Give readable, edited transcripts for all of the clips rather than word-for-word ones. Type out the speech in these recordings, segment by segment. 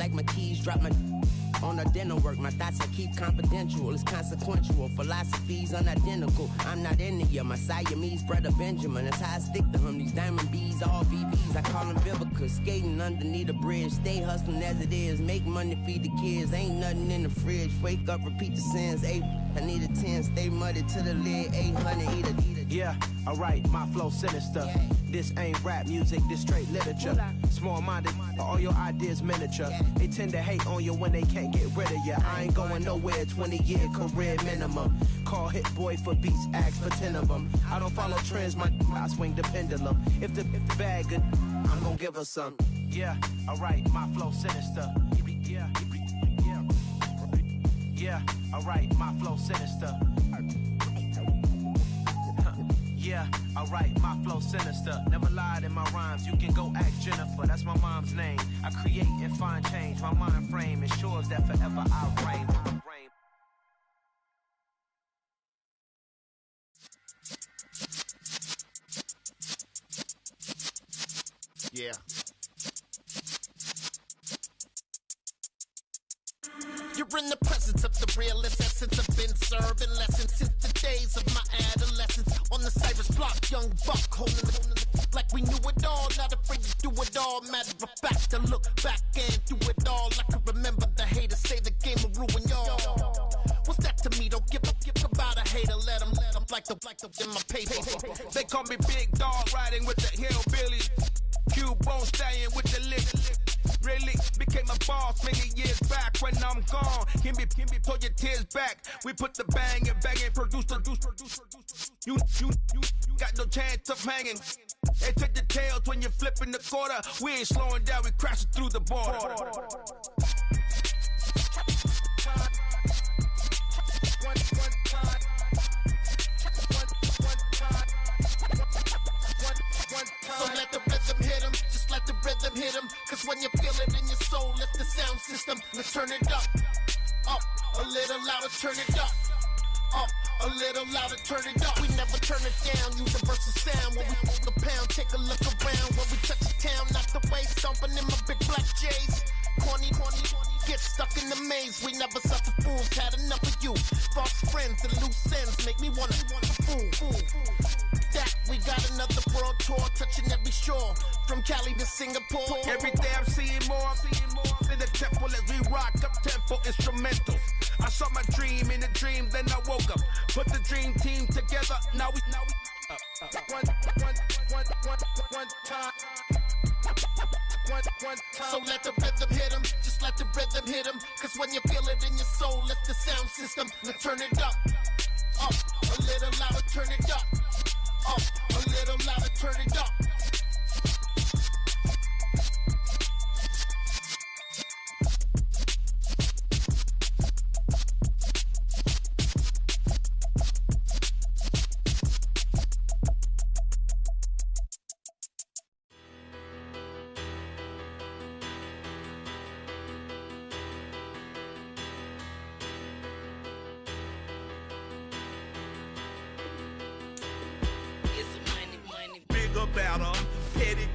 like my keys, drop my on the dental work. My thoughts I keep confidential, it's consequential. Philosophies unidentical. I'm not into you, my Siamese brother Benjamin. That's how I stick to him. These diamond bees, all VVs, I call them Vivica. Skating underneath a bridge, stay hustling as it is. Make money, feed the kids, ain't nothing in the fridge. Wake up, repeat the sins. I need a 10, stay muddy to the lid. 800, eat a. Yeah, alright, my flow sinister. Yeah. This ain't rap music, this straight literature. Small-minded, all your ideas miniature. Yeah. They tend to hate on you when they can't get rid of you. I ain't going nowhere, 20-year career minimum. Call Hit Boy for beats, ask for 10 of them. I don't follow trends, I swing the pendulum. If the bag good, I'm gonna give her some. Yeah, alright, my flow sinister. Yeah, alright, my flow sinister. Yeah, alright, my flow sinister. Never lied in my rhymes, you can go ask Jennifer. That's my mom's name. I create and find change. My mind frame ensures that forever I reign. Yeah. You're in the presence of the realest essence. I've been serving lessons since the days of my adolescence. On the Cyrus block, young buck holding it like we knew it all. Not afraid to do it all. Matter of fact, to look back and do it all. I can remember the haters say the game will ruin y'all. What's that to me? Don't give about a hater. Let them like the in my paper. They call me Big Dog, riding with the hillbillies. Q-Bone stallion with the lick. Really became a boss many years back. When I'm gone, can be pull your tears back. We put the bang and produce. You got no chance of hanging. They take the tails when you're flipping the quarter. We ain't slowing down, we crashing through the border. So let the rhythm hit him, just let the rhythm hit him. Cause when you feel it in your soul, lift the sound system. Let's turn it up, a little louder, turn it up, a little louder, turn it up. We never turn it down, universal sound. When we move the pound, take a look around. When we touch the town, knock the way, stomping in my big black J's. Corny, get stuck in the maze. We never suffer fools, had enough of you. False friends and loose ends make me wanna fool. That we got another world tour, touching every shore, from Cali to Singapore. Every day I'm seeing more in the temple as we rock up tempo instrumentals. I saw my dream in a dream, then I woke up. Put the dream team together, now we one time. So let the rhythm hit him, just let the rhythm hit him. Cause when you feel it in your soul, lift the sound system. Let's turn it up, a little louder, turn it up, a little louder, turn it up.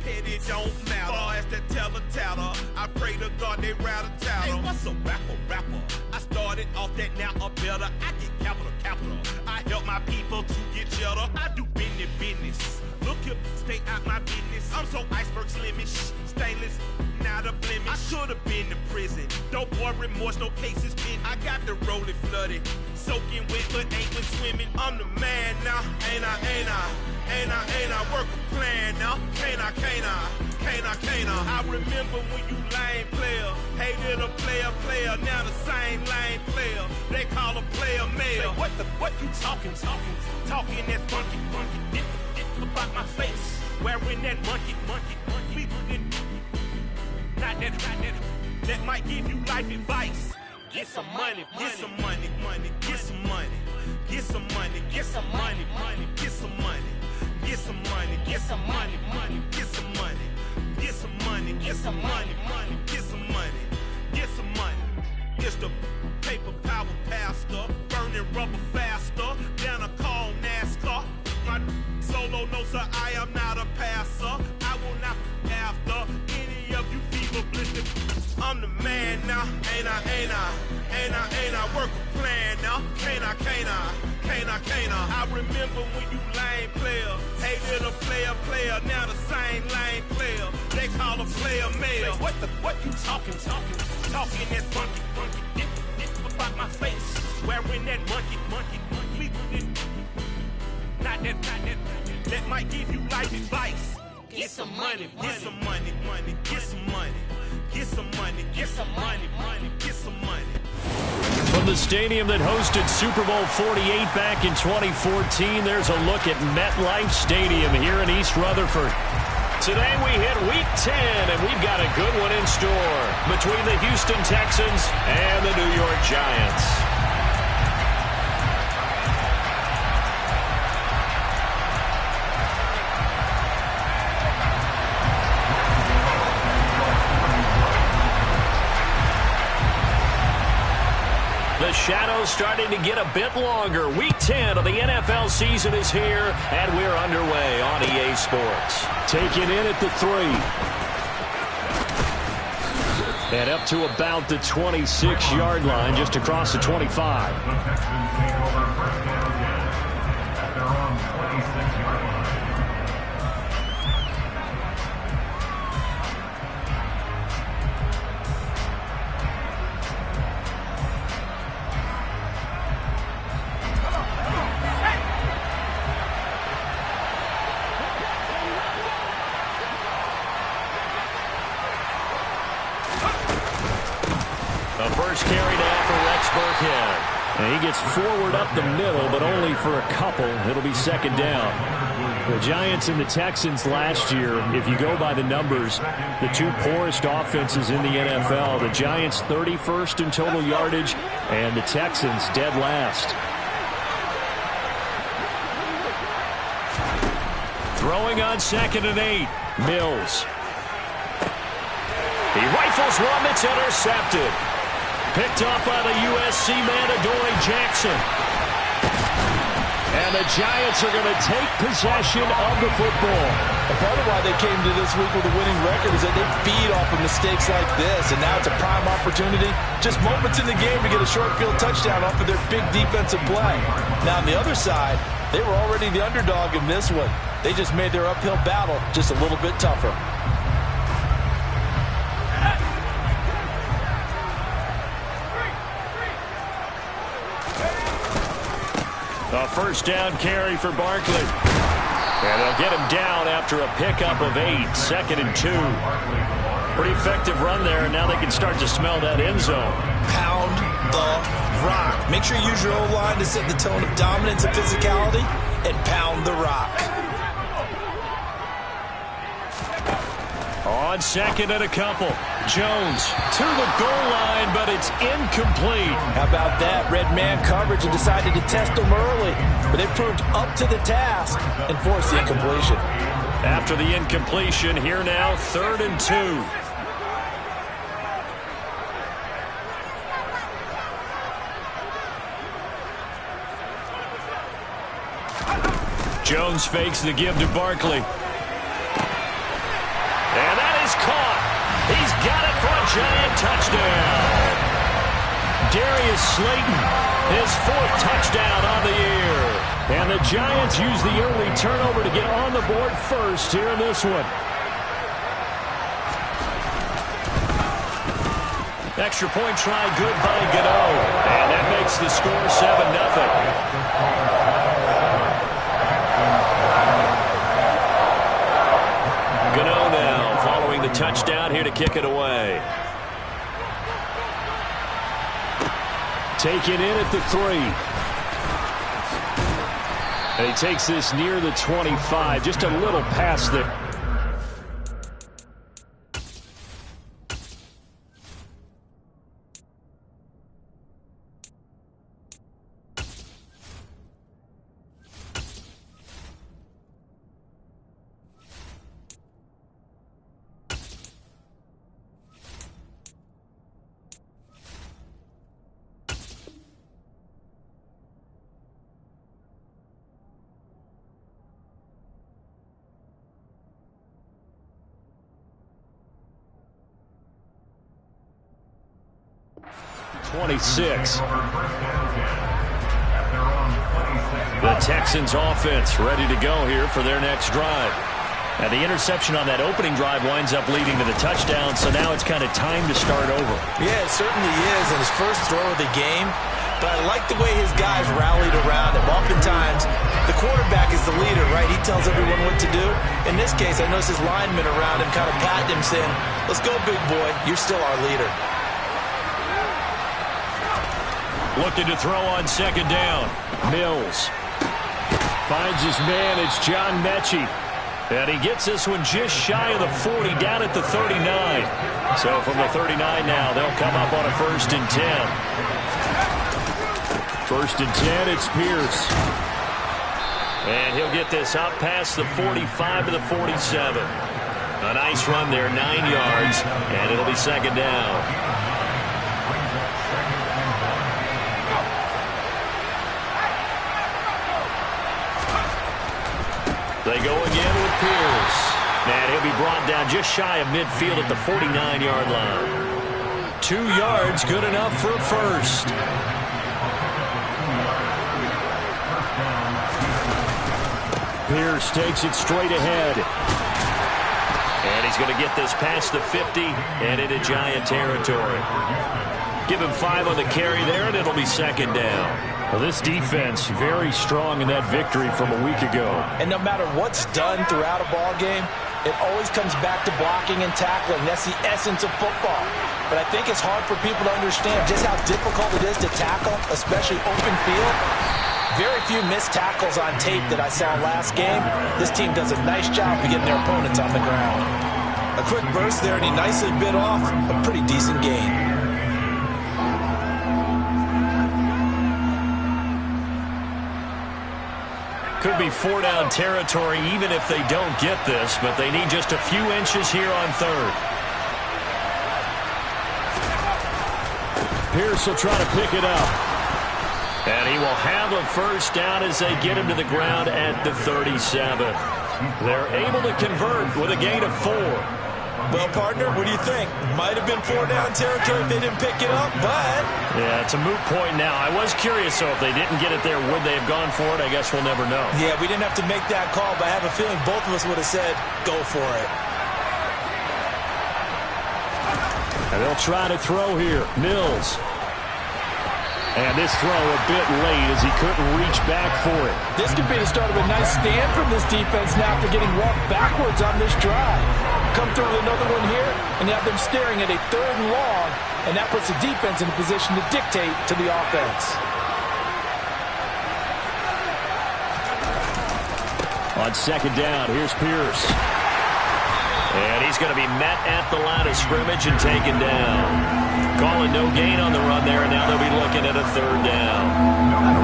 Petty don't matter. Far as that teller, I pray to God they rattle tattle. Hey, what's a rapper? I started off that, now I'm better. I get capital. I help my people to get cheddar. I do business. Look here, stay out my business. I'm so iceberg slimish, stainless, not a blemish. I should've been to prison. Don't boy remorse, no cases been. I got the rolling flooded, soaking wet, but ain't been swimming. I'm the man now, ain't I work a plan now, can't I? I remember when you lame player, hated a player, now the same lame player, they call a player male. Say, what you talking that funky, dip about my face, wearing that monkey, not that might give you life advice. Get some money, get some money, get some money, get some money, get some money, get some money. Get some money, get some money, get some money, get some money, get some money, get some money, get some money. It's the paper power pastor, burning rubber faster than a call NASCAR. My solo no sir, I am not a passer. I will not after any of you fever blistered. I'm the man Ain't I work a plan now? Can't I? I remember when you lame player, hated a player, now the same lame player. They call a player mayor. What you talking that funky, about my face, wearing that monkey, not that, that might give you life advice. Get some money, get some money, get some money, get some money, get some money, get some money. From the stadium that hosted Super Bowl 48 back in 2014, there's a look at MetLife Stadium here in East Rutherford. Today we hit Week 10, and we've got a good one in store between the Houston Texans and the New York Giants. The shadow's starting to get a bit longer. Week 10 of the NFL season is here, and we're underway on EA Sports. Taken in at the 3. And up to about the 26-yard line, just across the 25. First carry down for Rex Burkhead. And he gets forward up the middle, but only for a couple. It'll be second down. The Giants and the Texans last year, if you go by the numbers, the two poorest offenses in the NFL. The Giants 31st in total yardage, and the Texans dead last. Throwing on 2nd and 8. Mills. He rifles one that's intercepted. Picked up by the USC man, Adoree Jackson. And the Giants are going to take possession of the football. A part of why they came to this week with a winning record is that they feed off of mistakes like this, and now it's a prime opportunity, just moments in the game, to get a short field touchdown off of their big defensive play. Now on the other side, they were already the underdog in this one. They just made their uphill battle just a little bit tougher. A first down carry for Barkley. And they'll get him down after a pickup of 8. 2nd and 2. Pretty effective run there, and now they can start to smell that end zone. Pound the rock. Make sure you use your O-line to set the tone of dominance and physicality, and pound the rock. On 2nd and a couple. Jones to the goal line, but it's incomplete. How about that? Red man coverage and decided to test them early. But they proved up to the task and forced the incompletion. After the incompletion, here now, 3rd and 2. Jones fakes the give to Barkley. And that is caught. He's got it for a Giant touchdown. Darius Slayton, his 4th touchdown on the year. And the Giants use the early turnover to get on the board first here in this one. Extra point try good by Gano. And that makes the score 7-0. The touchdown here to kick it away. Taken in at the 3. And he takes this near the 25. Just a little past there. 26. The Texans offense ready to go here for their next drive. And the interception on that opening drive winds up leading to the touchdown, so now it's kind of time to start over. Yeah, it certainly is, and his first throw of the game. But I like the way his guys rallied around him. Oftentimes, the quarterback is the leader, right? He tells everyone what to do. In this case, I noticed his linemen around him kind of patting him, saying, "Let's go, big boy. You're still our leader." Looking to throw on second down. Mills finds his man. It's John Mechie. And he gets this one just shy of the 40, down at the 39. So from the 39 now, they'll come up on a 1st and 10. 1st and 10, it's Pierce. And he'll get this up past the 45 to the 47. A nice run there, 9 yards, and it'll be second down. They go again with Pierce. And he'll be brought down just shy of midfield at the 49-yard line. 2 yards, good enough for a first. Pierce takes it straight ahead. And he's going to get this past the 50 and into Giant territory. Give him 5 on the carry there, and it'll be second down. Well, this defense very strong in that victory from a week ago. And no matter what's done throughout a ball game, it always comes back to blocking and tackling. That's the essence of football. But I think it's hard for people to understand just how difficult it is to tackle, especially open field. Very few missed tackles on tape that I saw last game. This team does a nice job of getting their opponents on the ground. A quick burst there, and he nicely bit off a pretty decent gain. Could be 4-down territory even if they don't get this, but they need just a few inches here on 3rd. Pierce will try to pick it up. And he will have a first down as they get him to the ground at the 37. They're able to convert with a gain of 4. Well, partner, what do you think? Might have been 4-down territory if they didn't pick it up, but... Yeah, it's a moot point now. I was curious, so if they didn't get it there, would they have gone for it? I guess we'll never know. Yeah, we didn't have to make that call, but I have a feeling both of us would have said, go for it. And they'll try to throw here. Mills. And this throw a bit late as he couldn't reach back for it. This could be the start of a nice stand from this defense now after getting walked backwards on this drive. Come through with another one here, and you have them staring at a 3rd and long, and that puts the defense in a position to dictate to the offense. On second down, here's Pierce. And he's going to be met at the line of scrimmage and taken down. Calling no gain on the run there, and now they'll be looking at a 3rd down.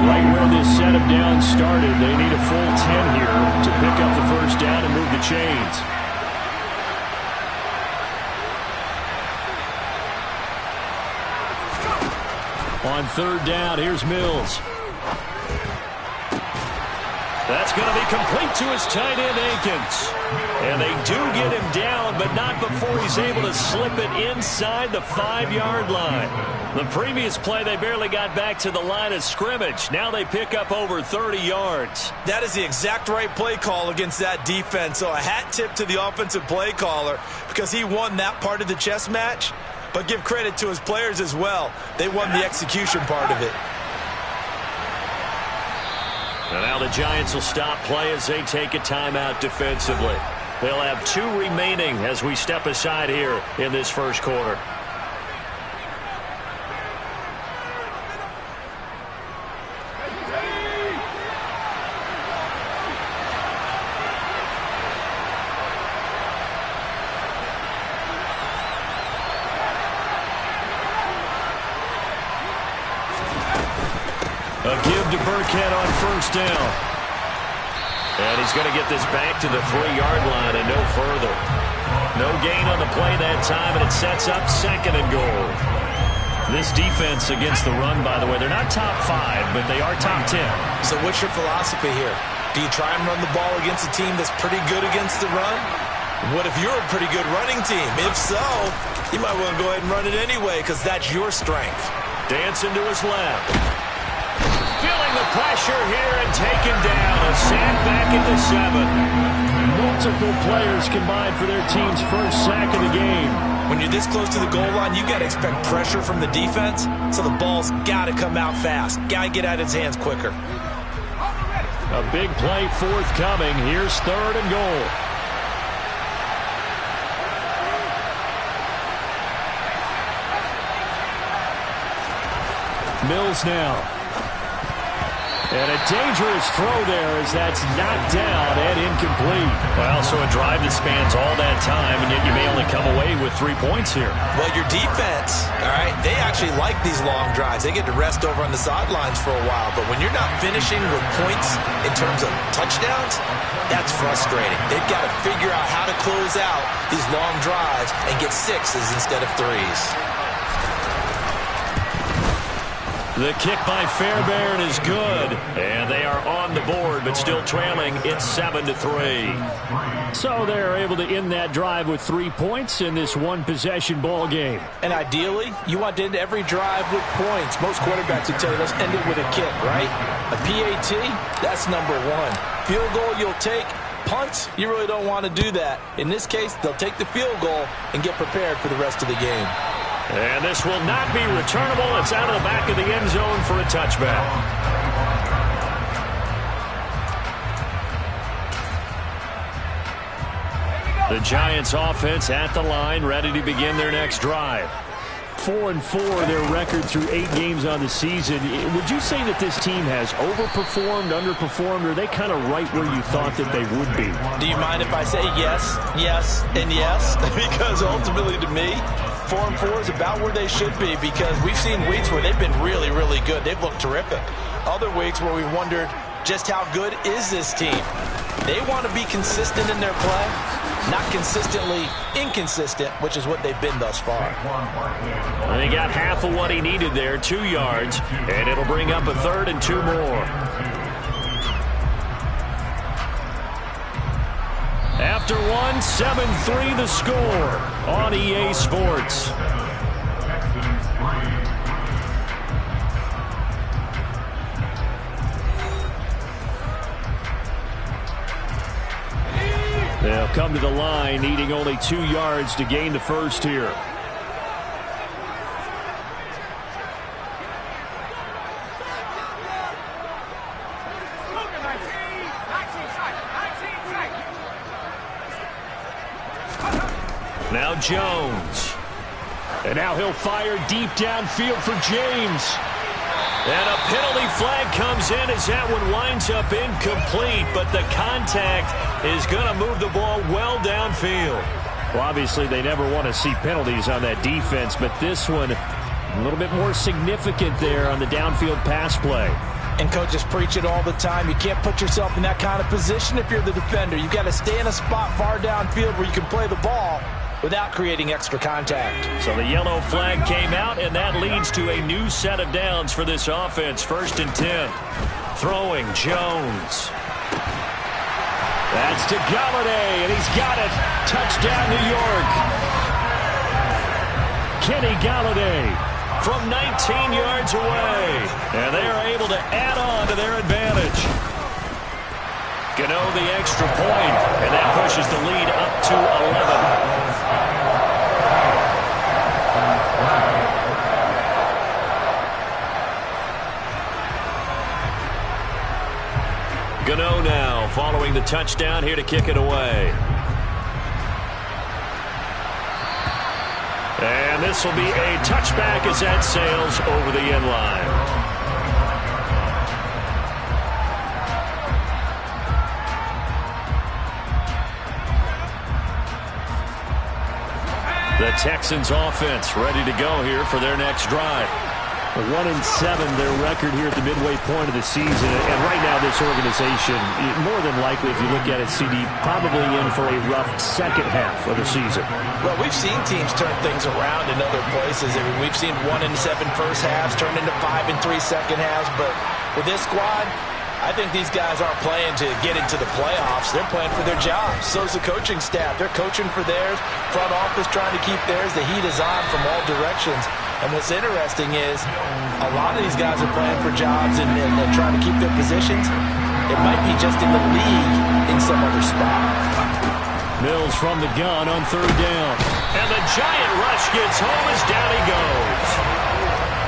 Right where this set of downs started, they need a full 10 here to pick up the first down and move the chains. On 3rd down, here's Mills. That's going to be complete to his tight end, Akins. And they do get him down, but not before he's able to slip it inside the 5-yard line. The previous play, they barely got back to the line of scrimmage. Now they pick up over 30 yards. That is the exact right play call against that defense. So a hat tip to the offensive play caller because he won that part of the chess match. But give credit to his players as well. They won the execution part of it. And now the Giants will stop play as they take a timeout defensively. They'll have 2 remaining as we step aside here in this first quarter. A give to Burkhead on first down. And he's going to get this back to the 3-yard line and no further. No gain on the play that time, and it sets up 2nd and goal. This defense against the run, by the way, they're not top 5, but they are top 10. So what's your philosophy here? Do you try and run the ball against a team that's pretty good against the run? What if you're a pretty good running team? If so, you might want to go ahead and run it anyway because that's your strength. Dancing to his left. Feeling the pressure here and taken down. A sack back at the 7. Multiple players combined for their team's first sack of the game. When you're this close to the goal line, you got to expect pressure from the defense, so the ball's got to come out fast. Got to get out of his hands quicker. A big play forthcoming. Here's 3rd and goal. Mills now. And a dangerous throw there as that's knocked down and incomplete. Well, so a drive that spans all that time, and yet you may only come away with 3 points here. Well, your defense, all right, they actually like these long drives. They get to rest over on the sidelines for a while. But when you're not finishing with points in terms of touchdowns, that's frustrating. They've got to figure out how to close out these long drives and get 6s instead of 3s. The kick by Fairbairn is good, and they are on the board, but still trailing. It's 7-3. So they're able to end that drive with 3 points in this one-possession ball game. And ideally, you want to end every drive with points. Most quarterbacks would tell you, let's end it with a kick, right? A PAT, that's number 1. Field goal you'll take. Punts, you really don't want to do that. In this case, they'll take the field goal and get prepared for the rest of the game. And this will not be returnable. It's out of the back of the end zone for a touchback. The Giants offense at the line, ready to begin their next drive. 4-4 their record through 8 games on the season. Would you say that this team has overperformed, underperformed, or are they kind of right where you thought that they would be? Do you mind if I say yes, yes, and yes? Because ultimately to me, 4-4 is about where they should be, because we've seen weeks where they've been really, really good. They've looked terrific. Other weeks where we wondered just how good is this team. They want to be consistent in their play, not consistently inconsistent, which is what they've been thus far. And he got half of what he needed there, 2 yards, and it'll bring up a 3rd and 2 more. After 1, 7-3 the score on EA Sports. They'll come to the line, needing only 2 yards to gain the first here. Now Jones. And now he'll fire deep downfield for James. And a penalty flag comes in as that one winds up incomplete, but the contact is going to move the ball well downfield. Well, obviously they never want to see penalties on that defense, but this one a little bit more significant there on the downfield pass play. And coaches preach it all the time. You can't put yourself in that kind of position if you're the defender. You've got to stay in a spot far downfield where you can play the ball without creating extra contact. So the yellow flag came out, and that leads to a new set of downs for this offense. 1st and 10. Throwing Jones. That's to Galladay, and he's got it. Touchdown, New York. Kenny Galladay from 19 yards away. And they are able to add on to their advantage. Gano the extra point, and that pushes the lead up to 11. Gano now following the touchdown, here to kick it away. And this will be a touchback as that sails over the end line. The Texans offense ready to go here for their next drive. 1-7 their record here at the midway point of the season, and right now this organization, more than likely, if you look at it, CD, probably in for a rough second half of the season. Well, we've seen teams turn things around in other places. I mean, we've seen 1-7 first halves turn into 5-3 second halves, but with this squad, I think these guys aren't playing to get into the playoffs. They're playing for their jobs. So's the coaching staff. They're coaching for theirs. Front office trying to keep theirs. The heat is on from all directions. And what's interesting is a lot of these guys are playing for jobs and trying to keep their positions. It might be just in the league in some other spot. Mills from the gun on third down. And the giant rush gets home as down he goes.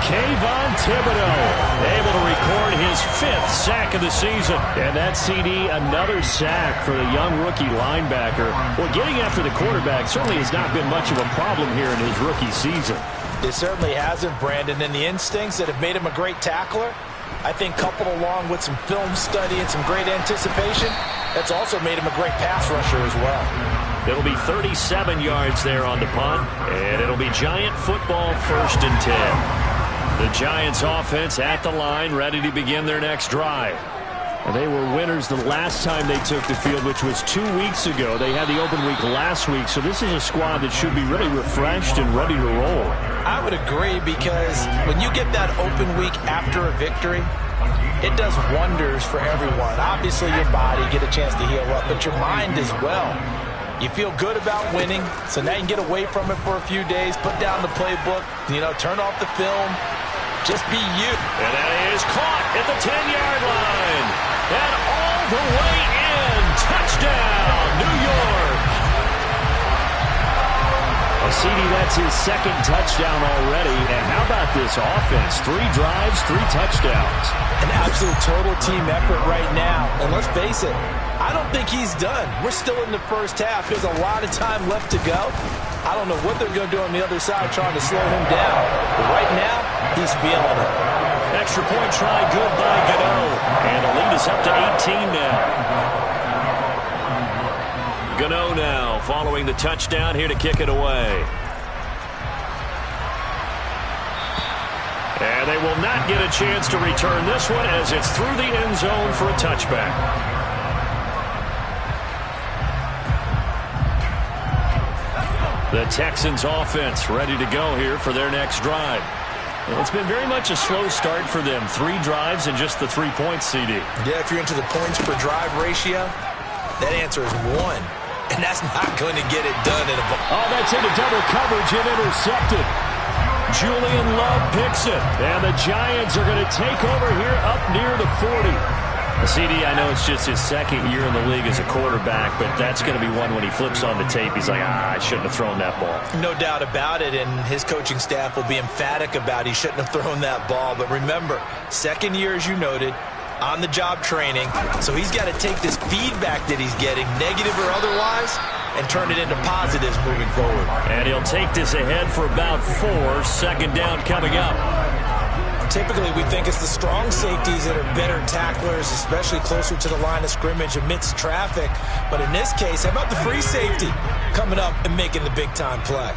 Kayvon Thibodeaux able to record his 5th sack of the season. And that CD, another sack for the young rookie linebacker. Well, getting after the quarterback certainly has not been much of a problem here in his rookie season. It certainly hasn't, Brandon. And the instincts that have made him a great tackler, I think coupled along with some film study and some great anticipation, that's also made him a great pass rusher as well. It'll be 37 yards there on the punt, and it'll be Giant football 1st and 10. The Giants offense at the line, ready to begin their next drive. And they were winners the last time they took the field, which was 2 weeks ago. They had the open week last week, so this is a squad that should be really refreshed and ready to roll. I would agree, because when you get that open week after a victory, it does wonders for everyone. Obviously, your body, get a chance to heal up, but your mind as well. You feel good about winning, so now you can get away from it for a few days, put down the playbook, turn off the film, just be you. And that is caught at the 10-yard line. And all the way in. Touchdown, New York. CD, that's his 2nd touchdown already. And how about this offense? 3 drives, 3 touchdowns. An absolute total team effort right now. And let's face it, I don't think he's done. We're still in the first half. There's a lot of time left to go. I don't know what they're going to do on the other side trying to slow him down. But right now, he's feeling it. Extra point try, good by Gano. And the lead is up to 18 now. Gano now following the touchdown here to kick it away. And they will not get a chance to return this one as it's through the end zone for a touchback. The Texans offense ready to go here for their next drive. Well, it's been very much a slow start for them. 3 drives and just the 3 points, CD. Yeah, if you're into the points per drive ratio, that answer is 1. And that's not going to get it done in a ball. Oh, that's into double coverage and intercepted. Julian Love picks it. And the Giants are going to take over here up near the 40. CD, I know it's just his 2nd year in the league as a quarterback, but that's going to be one when he flips on the tape. He's like, I shouldn't have thrown that ball. No doubt about it, and his coaching staff will be emphatic about he shouldn't have thrown that ball. But remember, 2nd year, as you noted, on-the-job training, so he's got to take this feedback that he's getting, negative or otherwise, and turn it into positives moving forward. And he'll take this ahead for about 4. 2nd down coming up. Typically, we think it's the strong safeties that are better tacklers, especially closer to the line of scrimmage amidst traffic. But in this case, how about the free safety coming up and making the big-time play?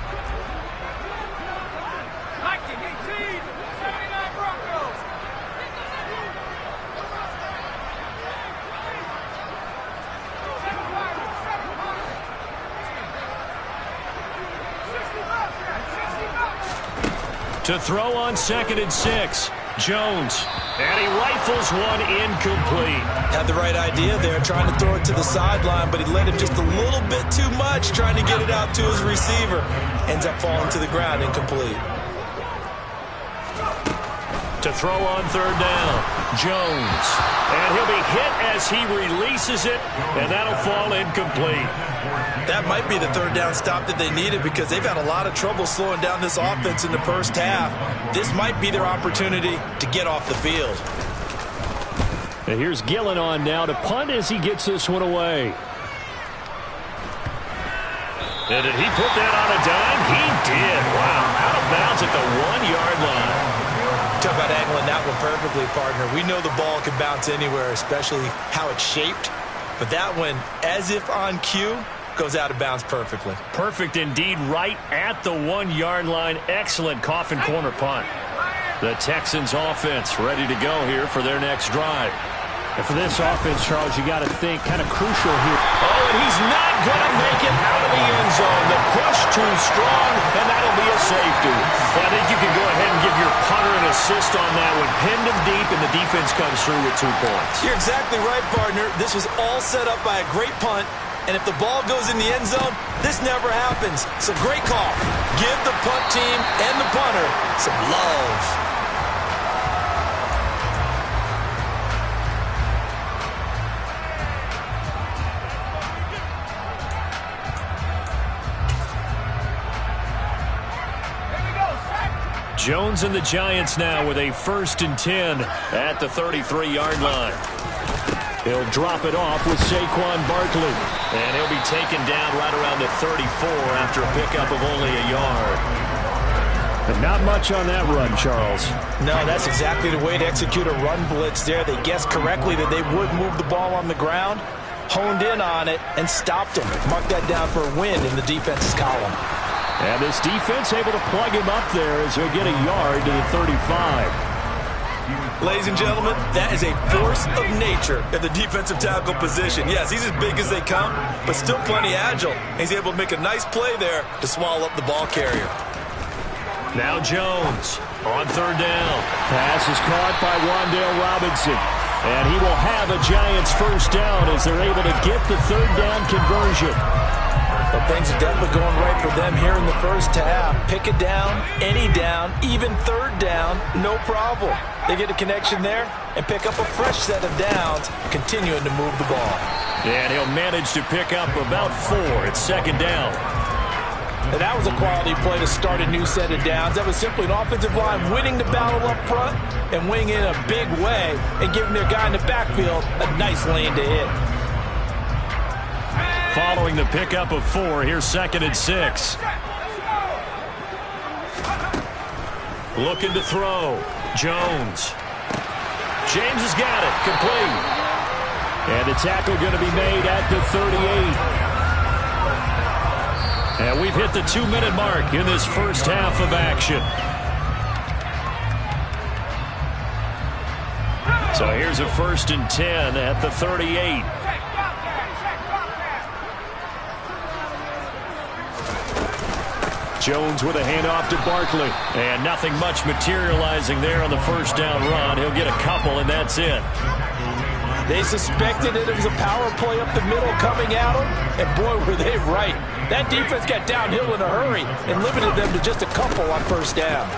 To throw on 2nd and 6. Jones. And he rifles one incomplete. Had the right idea there, trying to throw it to the sideline, but he led him just a little bit too much, trying to get it out to his receiver. Ends up falling to the ground, incomplete. To throw on 3rd down. Jones. And he'll be hit as he releases it, and that'll fall incomplete. That might be the 3rd down stop that they needed, because they've had a lot of trouble slowing down this offense in the first half. This might be their opportunity to get off the field. And here's Gillen on now to punt as he gets this one away. And did he put that on a dime? He did. Wow, out of bounds at the 1-yard line. Talk about angling that one perfectly, partner. We know the ball can bounce anywhere, especially how it's shaped. But that one, as if on cue, goes out of bounds perfectly. Perfect indeed, right at the 1-yard line. Excellent coffin corner punt. The Texans offense ready to go here for their next drive. And for this offense, Charles, you got to think kind of crucial here. Oh, and he's not going to make it out of the end zone. The push too strong, and that'll be a safety. Well, I think you can go ahead and give your punter an assist on that one. Pinned him deep, and the defense comes through with 2 points. You're exactly right, partner. This was all set up by a great punt, And if the ball goes in the end zone, this never happens. So great call. Give the punt team and the punter some love. Jones and the Giants now with a 1st and 10 at the 33-yard line. He'll drop it off with Saquon Barkley. And he'll be taken down right around the 34 after a pickup of only a yard. But not much on that run, Charles. No, that's exactly the way to execute a run blitz there. They guessed correctly that they would move the ball on the ground, honed in on it, and stopped him. Mark that down for a win in the defense's column. And this defense able to plug him up there as he'll get a yard to the 35. Ladies and gentlemen, that is a force of nature at the defensive tackle position. Yes, he's as big as they come, but still plenty agile. He's able to make a nice play there to swallow up the ball carrier. Now Jones on 3rd down. Pass is caught by Wan'Dale Robinson. And he will have a Giants 1st down as they're able to get the 3rd down conversion. But things are definitely going right for them here in the first half. Pick it down, any down, even 3rd down, no problem. They get a connection there and pick up a fresh set of downs, continuing to move the ball. And he'll manage to pick up about 4 at 2nd down. And that was a quality play to start a new set of downs. That was simply an offensive line winning the battle up front and winning in a big way and giving their guy in the backfield a nice lane to hit. Following the pickup of 4, here's 2nd and 6. Looking to throw. Jones. James has got it. Complete. And the tackle going to be made at the 38. And we've hit the 2-minute mark in this first half of action. So here's a 1st and 10 at the 38. Jones with a handoff to Barkley. And nothing much materializing there on the 1st down run. He'll get a couple, and that's it. They suspected that it was a power play up the middle coming at them, and boy, were they right. That defense got downhill in a hurry and limited them to just a couple on 1st down.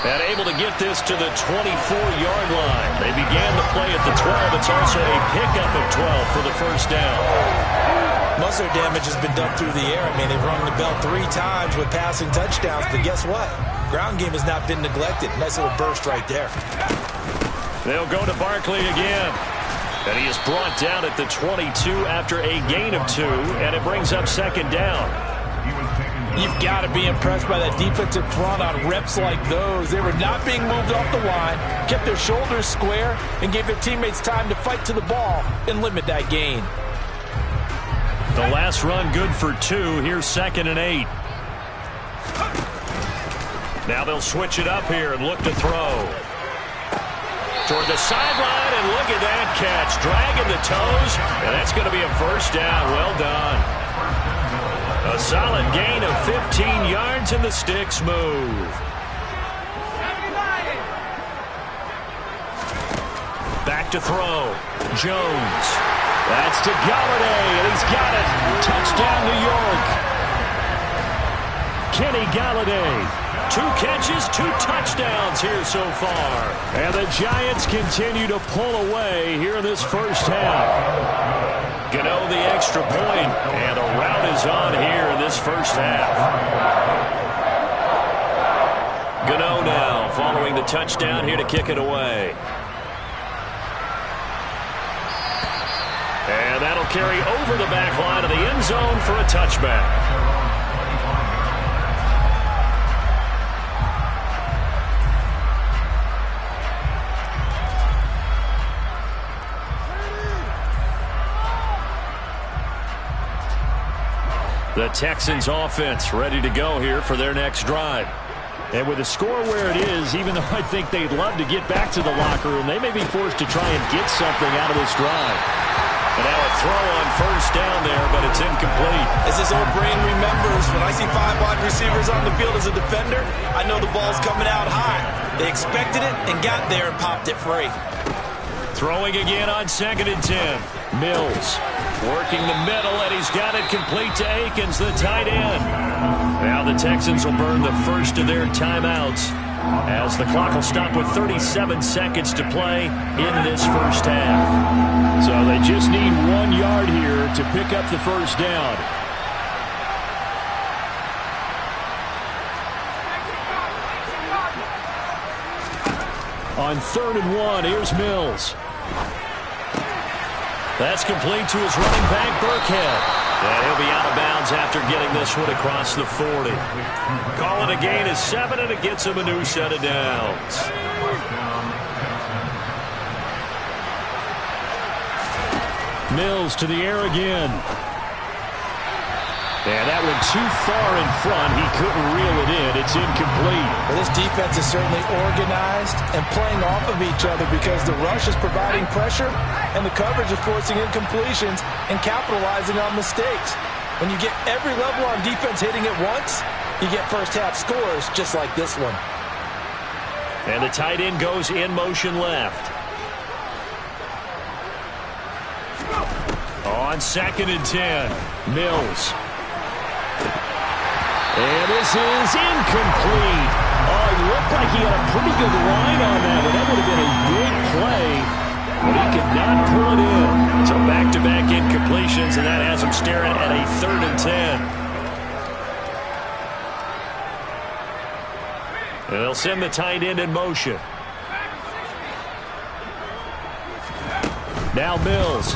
And able to get this to the 24-yard line. They began the play at the 12. It's also a pickup of 12 for the 1st down. Most of their damage has been done through the air. I mean, they've rung the bell 3 times with passing touchdowns, but guess what? Ground game has not been neglected. Nice little burst right there. They'll go to Barkley again. And he is brought down at the 22 after a gain of 2, and it brings up 2nd down. You've got to be impressed by that defensive front on reps like those. They were not being moved off the line, kept their shoulders square, and gave their teammates time to fight to the ball and limit that gain. The last run good for 2. Here's 2nd and 8. Now they'll switch it up here and look to throw. Toward the sideline, and look at that catch. Dragging the toes, and that's going to be a 1st down. Well done. A solid gain of 15 yards, and the sticks move. Back to throw. Jones. That's to Golladay, and he's got it. Touchdown, New York. Kenny Golladay. 2 catches, 2 touchdowns here so far. And the Giants continue to pull away here in this first half. Gano the extra point, and a rout is on here in this first half. Gano now following the touchdown here to kick it away. And that'll carry over the back line of the end zone for a touchback. The Texans offense ready to go here for their next drive. And with the score where it is, even though I think they'd love to get back to the locker room, they may be forced to try and get something out of this drive. And now a throw on 1st down there, but it's incomplete. As this old brain remembers, when I see 5 wide receivers on the field as a defender, I know the ball's coming out high. They expected it and got there and popped it free. Throwing again on 2nd and 10. Mills working the middle, and he's got it complete to Akins, the tight end. Now the Texans will burn the first of their timeouts as the clock will stop with 37 seconds to play in this first half. So they just need 1 yard here to pick up the first down. On 3rd and 1, here's Mills. That's complete to his running back, Burkhead. And he'll be out of bounds after getting this one across the 40. Call it a gain of 7, and it gets him a new set of downs. Mills to the air again. And that one too far in front. He couldn't reel it in. It's incomplete. Well, this defense is certainly organized and playing off of each other because the rush is providing pressure and the coverage is forcing incompletions and capitalizing on mistakes. When you get every level on defense hitting it once, you get first half scores just like this one. And the tight end goes in motion left. On 2nd and 10, Mills. And this is incomplete. Oh, it looked like he had a pretty good line on that one. That would have been a big play, but he could not pull it in. So back-to-back incompletions, and that has him staring at a 3rd and 10. And they'll send the tight end in motion. Now Mills.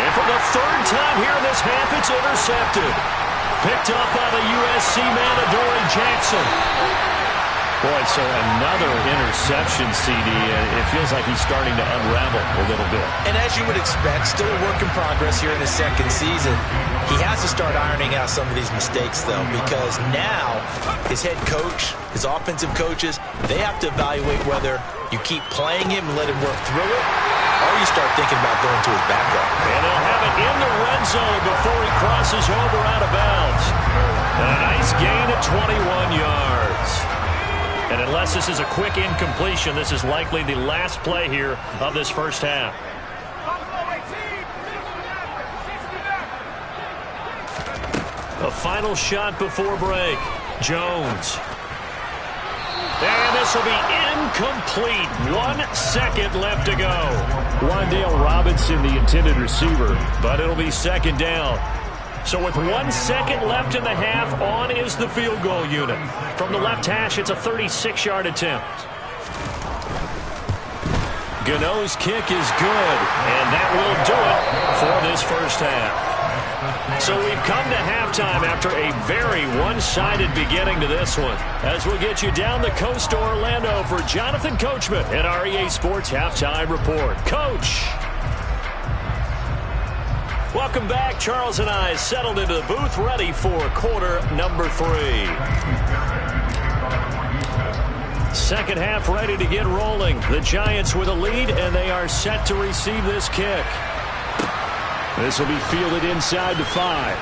For the 3rd time here in this half, it's intercepted. Picked up by the USC man, Adoree Jackson. Boy, so another interception, CD. It feels like he's starting to unravel a little bit. And as you would expect, still a work in progress here in his 2nd season. He has to start ironing out some of these mistakes, though, because now his head coach, his offensive coaches, they have to evaluate whether you keep playing him and let him work through it, or you start thinking about going to his backup. And they'll have it in the red zone before he crosses over out of bounds. And a nice gain of 21 yards. And unless this is a quick incompletion, this is likely the last play here of this first half. A final shot before break. Jones. And this will be incomplete. 1 second left to go. Wan'Dale Robinson, the intended receiver. But it'll be 2nd down. So with 1 second left in the half, on is the field goal unit. From the left hash, it's a 36-yard attempt. Gano's kick is good, and that will do it for this first half. So we've come to halftime after a very one-sided beginning to this one. As we'll get you down the coast to Orlando for Jonathan Coachman at our EA Sports Halftime Report. Coach! Welcome back. Charles and I settled into the booth, ready for quarter number 3. Second half ready to get rolling. The Giants with a lead, and they are set to receive this kick. This will be fielded inside the 5.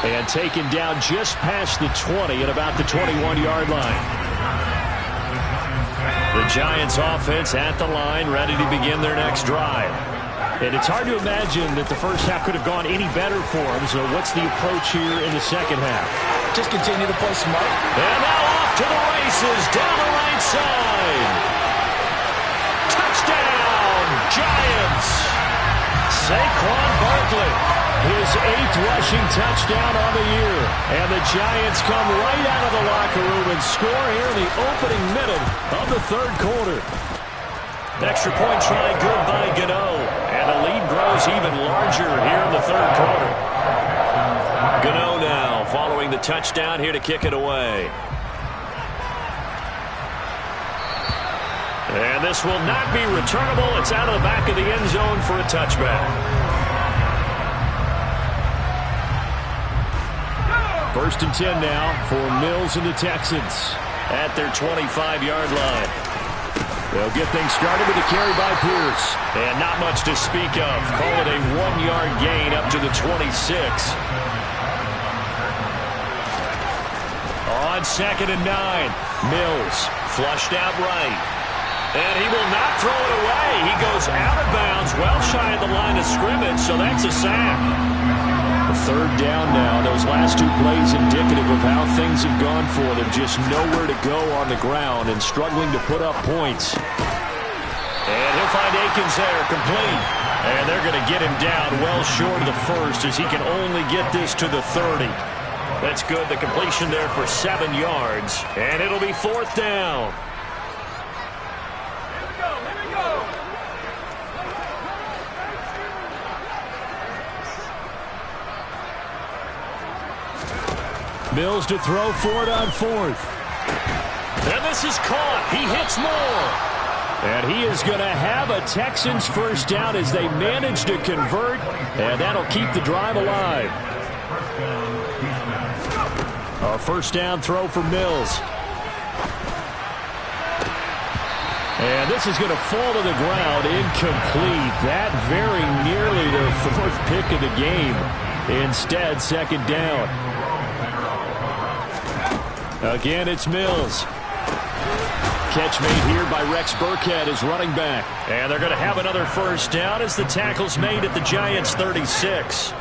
And taken down just past the 20 at about the 21-yard line. The Giants offense at the line, ready to begin their next drive. And it's hard to imagine that the first half could have gone any better for them. So what's the approach here in the second half? Just continue to play smart. And now off to the races down the right side. Touchdown, Giants. Saquon Barkley, his 8th rushing touchdown on the year. And the Giants come right out of the locker room and score here in the opening minute of the 3rd quarter. Extra point try good by Gano. And the lead grows even larger here in the 3rd quarter. Gano now following the touchdown here to kick it away. And this will not be returnable. It's out of the back of the end zone for a touchback. First and 10 now for Mills and the Texans at their 25-yard line. They'll get things started with a carry by Pierce. And not much to speak of. Call it a 1-yard gain up to the 26. On 2nd and 9, Mills flushed out right. And he will not throw it away. He goes out of bounds, well shy of the line of scrimmage, so that's a sack. The 3rd down now. Those last 2 plays indicative of how things have gone for them. Just nowhere to go on the ground and struggling to put up points. And he'll find Akins there, complete. And they're going to get him down well short of the first as he can only get this to the 30. That's good. The completion there for 7 yards. And it'll be 4th down. Mills to throw for it on 4th. And this is caught. He hits Moore. And he is going to have a Texans first down as they manage to convert. And that'll keep the drive alive. A first down throw for Mills. And this is going to fall to the ground, incomplete. That very nearly the 4th pick of the game. Instead, 2nd down. Again, it's Mills. Catch made here by Rex Burkhead as running back. And they're going to have another first down as the tackle's made at the Giants' 36.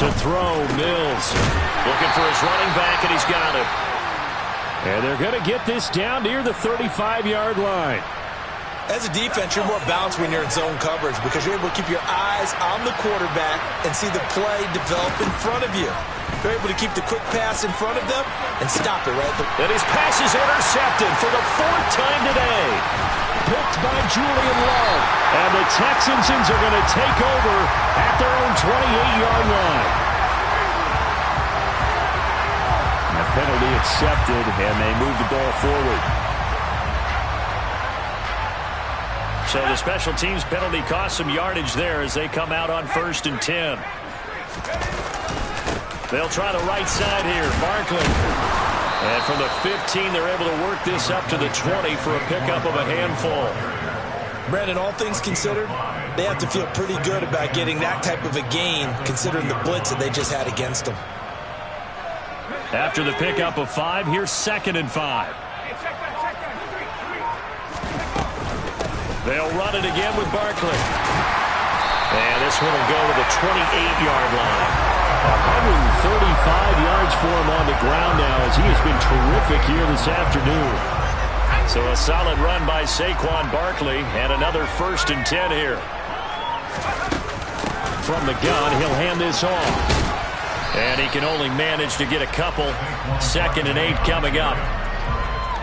To throw, Mills. Looking for his running back, and he's got it. And they're going to get this down near the 35-yard line. As a defense, you're more balanced when you're in zone coverage because you're able to keep your eyes on the quarterback and see the play develop in front of you. You're able to keep the quick pass in front of them and stop it right there. And his pass is intercepted for the 4th time today. Picked by Julian Love. And the Texans are going to take over at their own 28-yard line. The penalty accepted, and they move the ball forward. So the special teams penalty cost some yardage there as they come out on 1st and 10. They'll try the right side here. Barkley. And from the 15, they're able to work this up to the 20 for a pickup of a handful. Brandon, all things considered, they have to feel pretty good about getting that type of a gain considering the blitz that they just had against them. After the pickup of 5, here's 2nd and 5. They'll run it again with Barkley. And this one will go to the 28-yard line. 135 yards for him on the ground now as he has been terrific here this afternoon. So a solid run by Saquon Barkley and another 1st and 10 here. From the gun, he'll hand this off. And he can only manage to get a couple. 2nd and 8 coming up.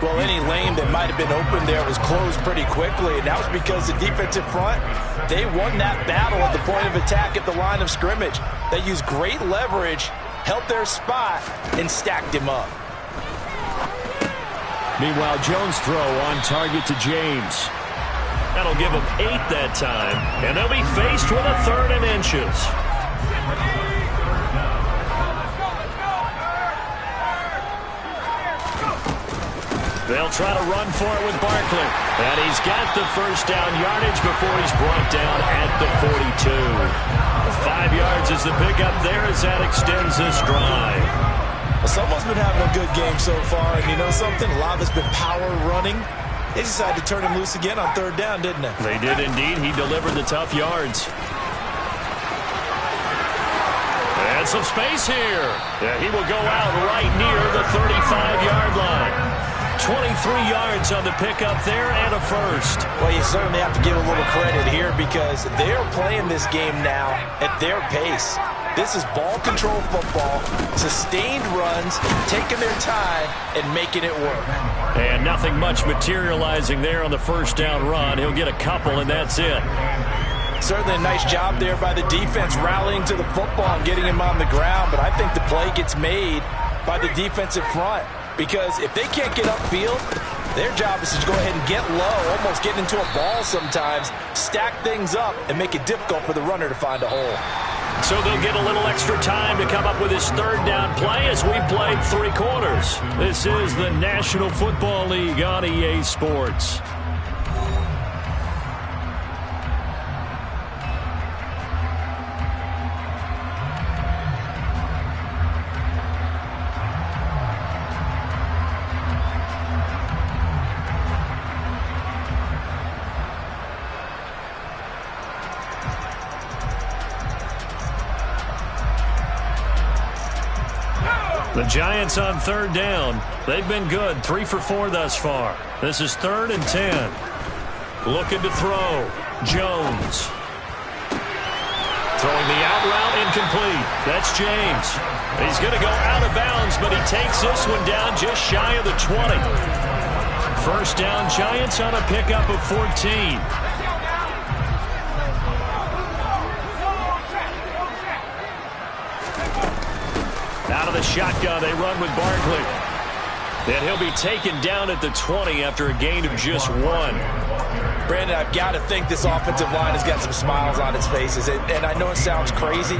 Well, any lane that might have been open there was closed pretty quickly, and that was because the defensive front, they won that battle at the point of attack at the line of scrimmage. They used great leverage, held their spot, and stacked him up. Meanwhile, Jones' throw on target to James. That'll give them 8 that time, and they'll be faced with a 3rd and inches. They'll try to run for it with Barkley. And he's got the first down yardage before he's brought down at the 42. 5 yards is the pickup there as that extends this drive. Well, someone's been having a good game so far, and you know something? A lot of it's been power running. They decided to turn him loose again on 3rd down, didn't they? They did indeed. He delivered the tough yards. And some space here. Yeah, he will go out right near the 35-yard line. 23 yards on the pickup there and a first. Well, you certainly have to give a little credit here because they're playing this game now at their pace. This is ball control football, sustained runs, taking their time and making it work. And nothing much materializing there on the first down run. He'll get a couple and that's it. Certainly a nice job there by the defense rallying to the football and getting him on the ground, but I think the play gets made by the defensive front. Because if they can't get upfield, their job is to go ahead and get low, almost get into a ball sometimes, stack things up, and make it difficult for the runner to find a hole. So they'll get a little extra time to come up with his 3rd down play as we've played 3 quarters. This is the National Football League on EA Sports. The Giants on 3rd down. They've been good, 3 for 4 thus far. This is 3rd and 10. Looking to throw. Jones. Throwing the out route, incomplete. That's James. He's going to go out of bounds, but he takes this one down just shy of the 20. First down, Giants on a pickup of 14. Out of the shotgun, they run with Barkley. And he'll be taken down at the 20 after a gain of just 1. Brandon, I've got to think this offensive line has got some smiles on its faces. And I know it sounds crazy,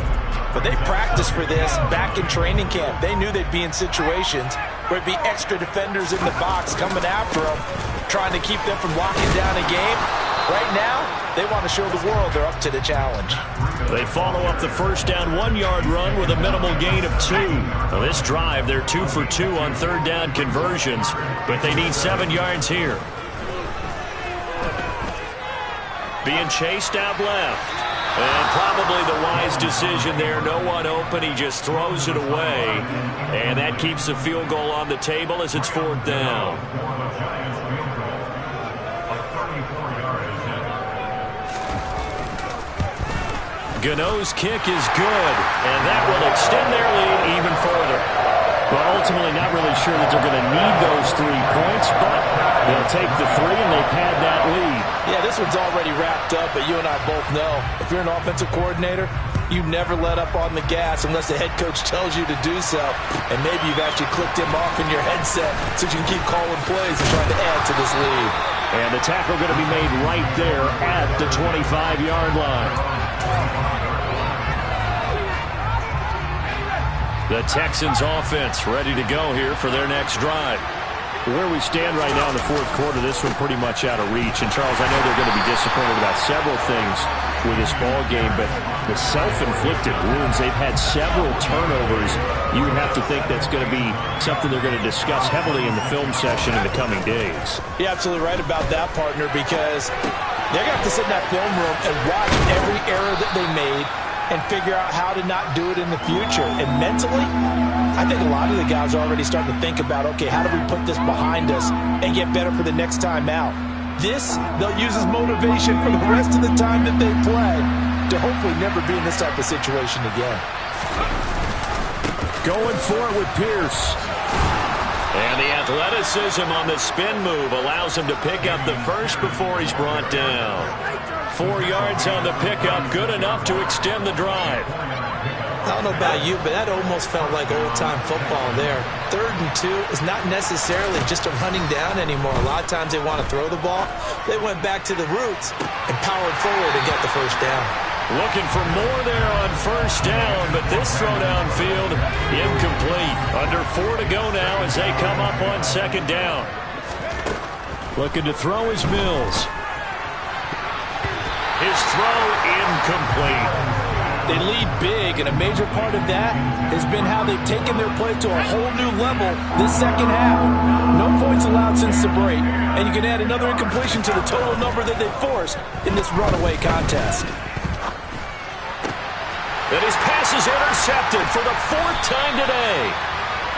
but they practiced for this back in training camp. They knew they'd be in situations where it'd be extra defenders in the box coming after them, trying to keep them from locking down a game. Right now, they want to show the world they're up to the challenge. They follow up the first down 1-yard run with a minimal gain of 2. Now this drive, they're 2 for 2 on 3rd down conversions, but they need 7 yards here. Being chased out left. And probably the wise decision there. No one open. He just throws it away. And that keeps the field goal on the table as it's 4th down. Gano's kick is good, and that will extend their lead even further. Well, ultimately not really sure that they're going to need those 3 points, but they'll take the 3 and they've had that lead. Yeah, this one's already wrapped up, but you and I both know if you're an offensive coordinator, you never let up on the gas unless the head coach tells you to do so. And maybe you've actually clicked him off in your headset so you can keep calling plays and trying to add to this lead. And the tackle going to be made right there at the 25-yard line. The Texans offense ready to go here for their next drive. Where we stand right now in the 4th quarter, this one pretty much out of reach. And, Charles, I know they're going to be disappointed about several things with this ball game, but the self-inflicted wounds, they've had several turnovers. You would have to think that's going to be something they're going to discuss heavily in the film session in the coming days. You're absolutely right about that, partner, because they're going to have to sit in that film room and watch every error that they made and figure out how to not do it in the future. And mentally, I think a lot of the guys are already starting to think about, okay, how do we put this behind us and get better for the next time out? This, they'll use as motivation for the rest of the time that they play to hopefully never be in this type of situation again. Going for it with Pierce. And the athleticism on the spin move allows him to pick up the first before he's brought down. 4 yards on the pickup, good enough to extend the drive. I don't know about you, but that almost felt like old-time football there. 3rd and 2 is not necessarily just a running down anymore. A lot of times they want to throw the ball. They went back to the roots and powered forward to get the first down. Looking for more there on first down, but this throw downfield incomplete. Under 4 to go now as they come up on 2nd down. Looking to throw is Mills. His throw incomplete. They lead big, and a major part of that has been how they've taken their play to a whole new level this second half. No points allowed since the break, and you can add another incompletion to the total number that they forced in this runaway contest. And his pass is intercepted for the 4th time today.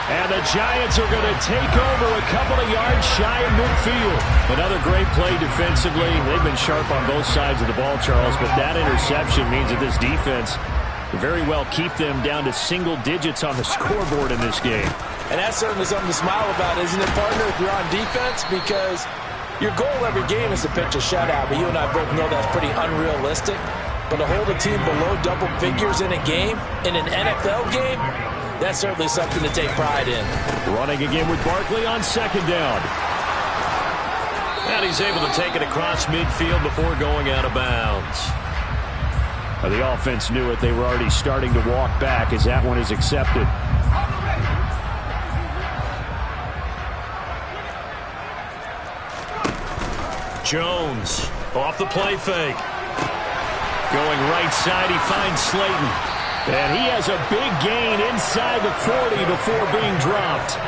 And the Giants are going to take over a couple of yards shy of midfield. Another great play defensively. They've been sharp on both sides of the ball, Charles, but that interception means that this defense very well keep them down to single digits on the scoreboard in this game. And that's certainly something to smile about, isn't it, partner, if you're on defense? Because your goal every game is to pitch a shutout, but you and I both know that's pretty unrealistic. But to hold a team below double figures in a game, in an NFL game, that's certainly something to take pride in. Running again with Barkley on 2nd down. And he's able to take it across midfield before going out of bounds. The offense knew it. They were already starting to walk back as that one is accepted. Jones off the play fake. Going right side, he finds Slayton. And he has a big gain inside the 40 before being dropped.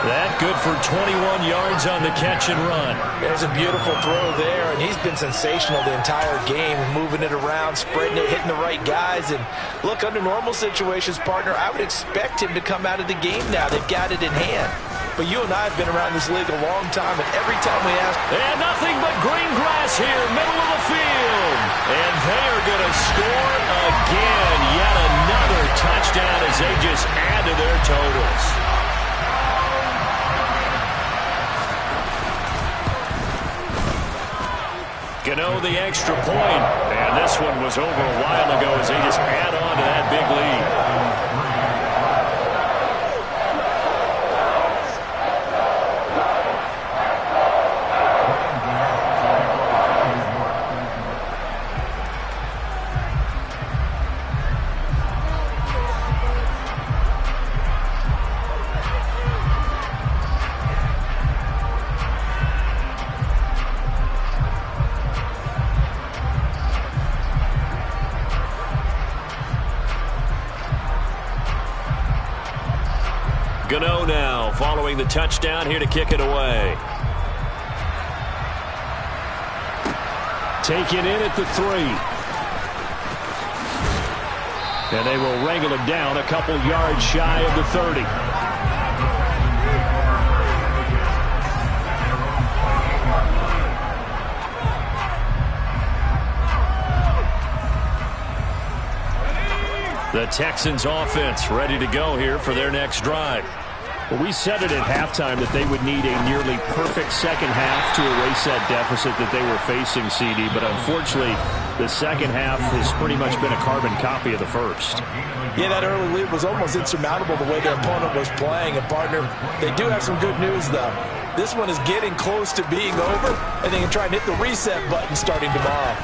That good for 21 yards on the catch and run. There's a beautiful throw there, and he's been sensational the entire game, moving it around, spreading it, hitting the right guys. And look, under normal situations, partner, I would expect him to come out of the game now. They've got it in hand. But you and I have been around this league a long time, and every time we ask... And nothing but green grass here, middle of the field. And they are going to score again. Yet another touchdown as they just add to their totals. Gano the extra point. And this one was over a while ago as they just add on to that big lead. Gano now following the touchdown here to kick it away. Taken in at the 3. And they will wrangle it down a couple yards shy of the 30. The Texans offense ready to go here for their next drive. Well, we said it at halftime that they would need a nearly perfect second half to erase that deficit that they were facing, CD. But unfortunately, the second half has pretty much been a carbon copy of the first. Yeah, that early lead was almost insurmountable the way their opponent was playing. And, partner, they do have some good news, though. This one is getting close to being over, and they can try and hit the reset button starting tomorrow.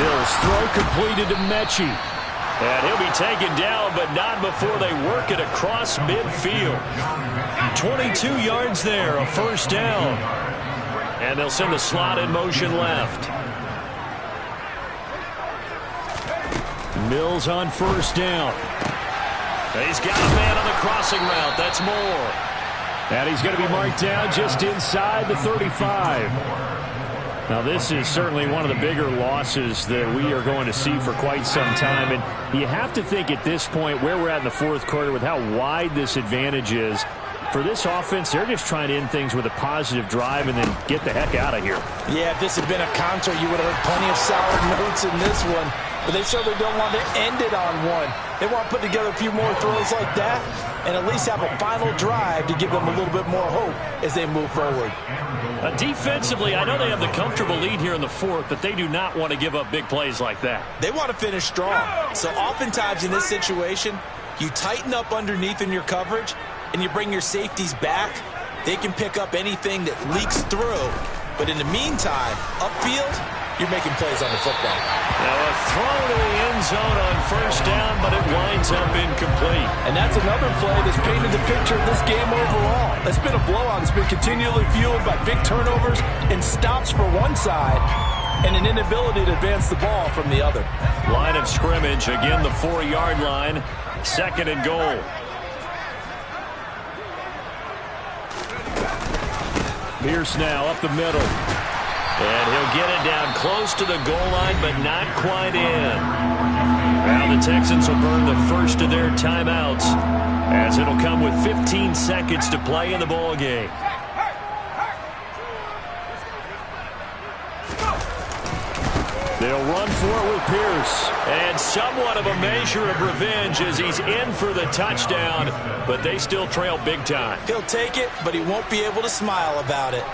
Mills throw completed to Mechie. And he'll be taken down, but not before they work it across midfield. 22 yards there, a first down. And they'll send the slot in motion left. Mills on first down. He's got a man on the crossing route. That's Moore. And he's going to be marked down just inside the 35. Now, this is certainly one of the bigger losses that we are going to see for quite some time. And you have to think at this point where we're at in the fourth quarter with how wide this advantage is. For this offense, they're just trying to end things with a positive drive and then get the heck out of here. Yeah, if this had been a concert, you would have heard plenty of sour notes in this one. But they certainly don't want to end it on one. They want to put together a few more throws like that and at least have a final drive to give them a little bit more hope as they move forward. Defensively, I know they have the comfortable lead here in the fourth, but they do not want to give up big plays like that. They want to finish strong. So oftentimes in this situation, you tighten up underneath in your coverage and you bring your safeties back. They can pick up anything that leaks through. But in the meantime, upfield, you're making plays on the football. Now a throw to the end zone on first down, but it winds up incomplete. And that's another play that's painted the picture of this game overall. It's been a blowout. It's been continually fueled by big turnovers and stops for one side and an inability to advance the ball from the other. Line of scrimmage, again the 4-yard line, second and goal. Pierce now up the middle. And he'll get it down close to the goal line, but not quite in. Now the Texans will burn the first of their timeouts as it'll come with 15 seconds to play in the ball game. They'll run for it with Pierce. And somewhat of a measure of revenge as he's in for the touchdown, but they still trail big time. He'll take it, but he won't be able to smile about it.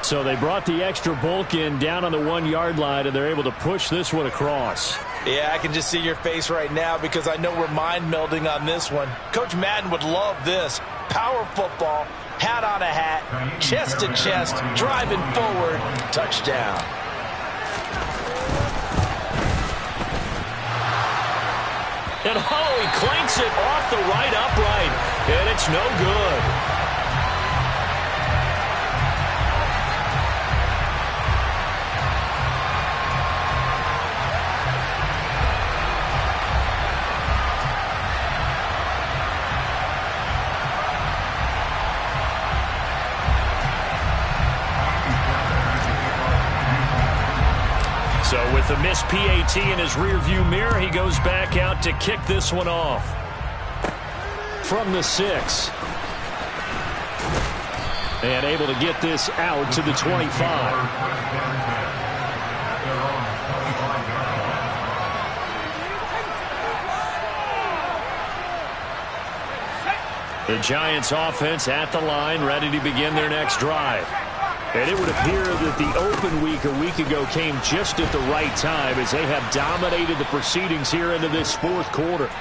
So they brought the extra bulk in down on the 1-yard line, and they're able to push this one across. Yeah, I can just see your face right now because I know we're mind melding on this one. Coach Madden would love this. Power football, hat on a hat, chest to chest, driving forward, touchdown. And he clanks it off the right upright, and it's no good. last PAT in his rearview mirror. He goes back out to kick this one off. From the 6. And able to get this out to the 25. The Giants offense at the line, ready to begin their next drive. And it would appear that the open week a week ago came just at the right time as they have dominated the proceedings here into this fourth quarter.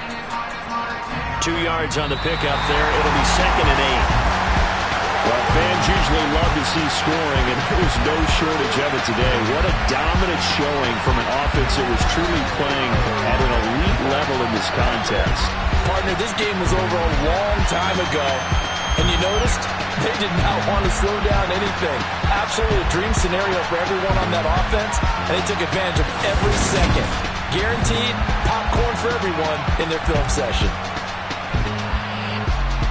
2 yards on the pickup there. It'll be 2nd and 8. Well, fans usually love to see scoring, and there's no shortage of it today. What a dominant showing from an offense that was truly playing at an elite level in this contest. Partner, this game was over a long time ago, and you noticed they did not want to slow down anything. Absolutely a dream scenario for everyone on that offense, and they took advantage of every second. Guaranteed popcorn for everyone in their film session.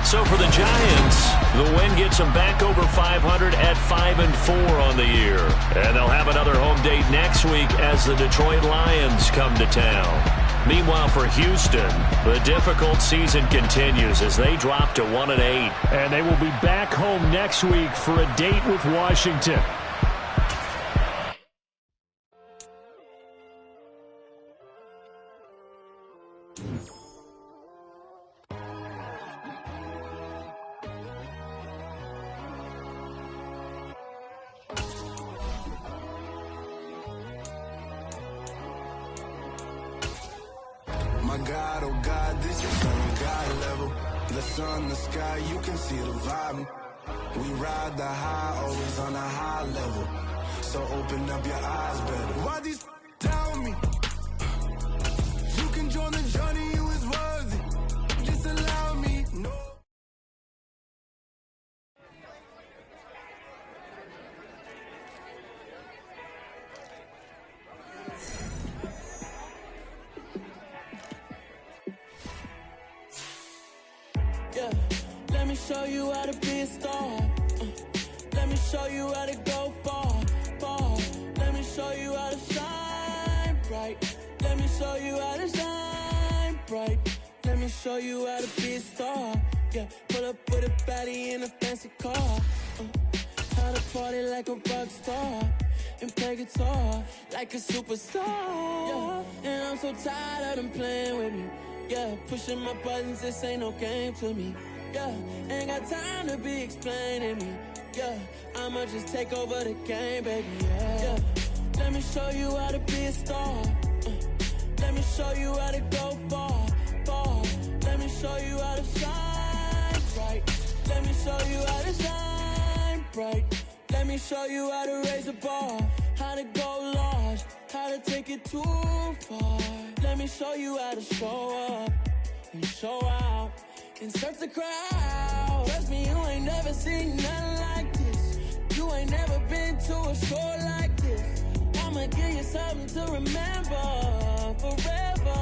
So for the Giants, the win gets them back over 500 at 5-4 on the year. And they'll have another home date next week as the Detroit Lions come to town. Meanwhile, for Houston, the difficult season continues as they drop to 1-8. And they will be back home next week for a date with Washington. My God, oh God, this is on God level. The sun, the sky, you can see the vibe. We ride the high, always on a high level. So open up your eyes better. Why these tell me? You can join the journey, you is worthy. Just allow me, no. Yeah, let me show you how to be a star. Let me show you how to go far, far. Let me show you how to shine bright. Let me show you how to shine bright. Let me show you how to be a star. Yeah, pull up with a baddie in a fancy car. How to party like a rock star and play guitar like a superstar. Yeah, and I'm so tired of them playing with me. Yeah, pushing my buttons, this ain't no game to me. Yeah, ain't got time to be explaining me. Yeah, I'ma just take over the game, baby. Yeah, let me show you how to be a star. Let me show you how to go far, far. Let me show you how to shine bright. Let me show you how to shine bright. Let me show you how to raise the bar, how to go large, how to take it too far. Let me show you how to show up and show out and surf the crowd. Trust me, you ain't never seen nothing like this. You ain't never been to a show like this. I'ma give you something to remember forever.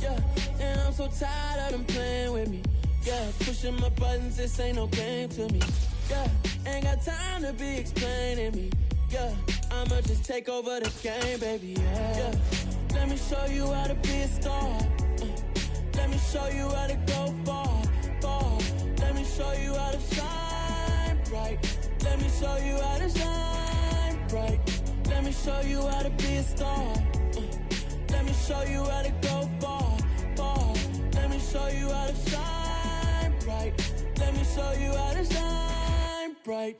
Yeah, and I'm so tired of them playing with me. Yeah, pushing my buttons, this ain't no game to me. Yeah, ain't got time to be explaining me. Yeah, I'ma just take over the game, baby. Yeah, let me show you how to be a star. Let me show you how to go far, far. Let me show you how to shine bright. Let me show you how to shine bright. Let me show you how to be a star. Let me show you how to go far, far. Let me show you how to shine bright. Let me show you how to shine bright.